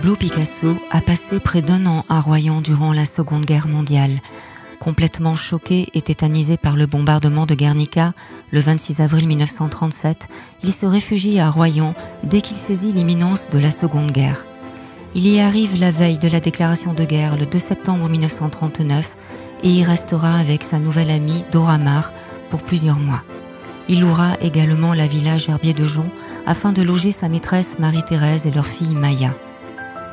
Pablo Picasso a passé près d'1 an à Royan durant la Seconde Guerre mondiale. Complètement choqué et tétanisé par le bombardement de Guernica, le 26 avril 1937, il se réfugie à Royan dès qu'il saisit l'imminence de la Seconde Guerre. Il y arrive la veille de la déclaration de guerre, le 2 septembre 1939, et y restera avec sa nouvelle amie Dora Maar pour plusieurs mois. Il louera également la villa Gerbier de Jonc afin de loger sa maîtresse Marie-Thérèse et leur fille Maya.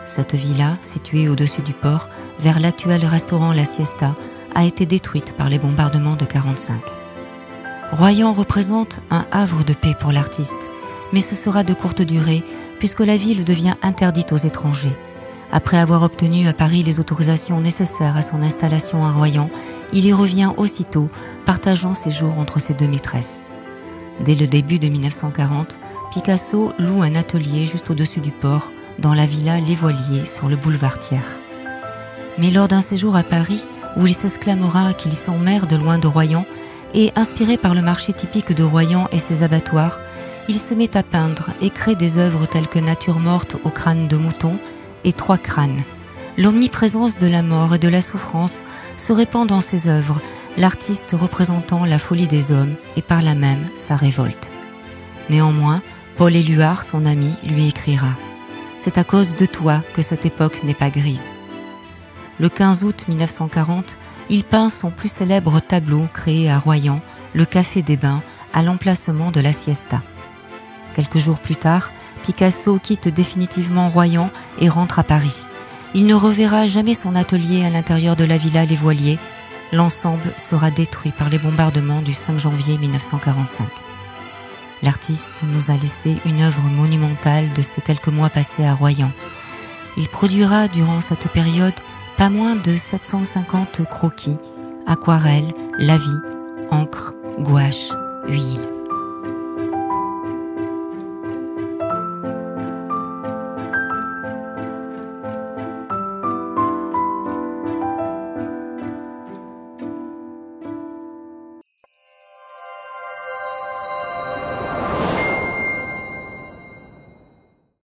Cette villa, située au-dessus du port, vers l'actuel restaurant La Siesta, a été détruite par les bombardements de 1945. Royan représente un havre de paix pour l'artiste, mais ce sera de courte durée puisque la ville devient interdite aux étrangers. Après avoir obtenu à Paris les autorisations nécessaires à son installation à Royan, il y revient aussitôt, partageant ses jours entre ses deux maîtresses. Dès le début de 1940, Picasso loue un atelier juste au-dessus du port, dans la villa Les Voiliers, sur le boulevard Thiers. Mais lors d'un séjour à Paris, où il s'exclamera qu'il s'emmerde loin de Royan, et inspiré par le marché typique de Royan et ses abattoirs, il se met à peindre et crée des œuvres telles que Nature morte au crâne de mouton et Trois crânes. L'omniprésence de la mort et de la souffrance se répand dans ses œuvres, l'artiste représentant la folie des hommes et par là même sa révolte. Néanmoins, Paul Éluard, son ami, lui écrira « C'est à cause de toi que cette époque n'est pas grise ». Le 15 août 1940, il peint son plus célèbre tableau créé à Royan, le Café des Bains, à l'emplacement de la Siesta. Quelques jours plus tard, Picasso quitte définitivement Royan et rentre à Paris. Il ne reverra jamais son atelier à l'intérieur de la villa Les Voiliers. L'ensemble sera détruit par les bombardements du 5 janvier 1945. L'artiste nous a laissé une œuvre monumentale de ces quelques mois passés à Royan. Il produira durant cette période pas moins de 750 croquis, aquarelles, lavis, encre, gouache, huile.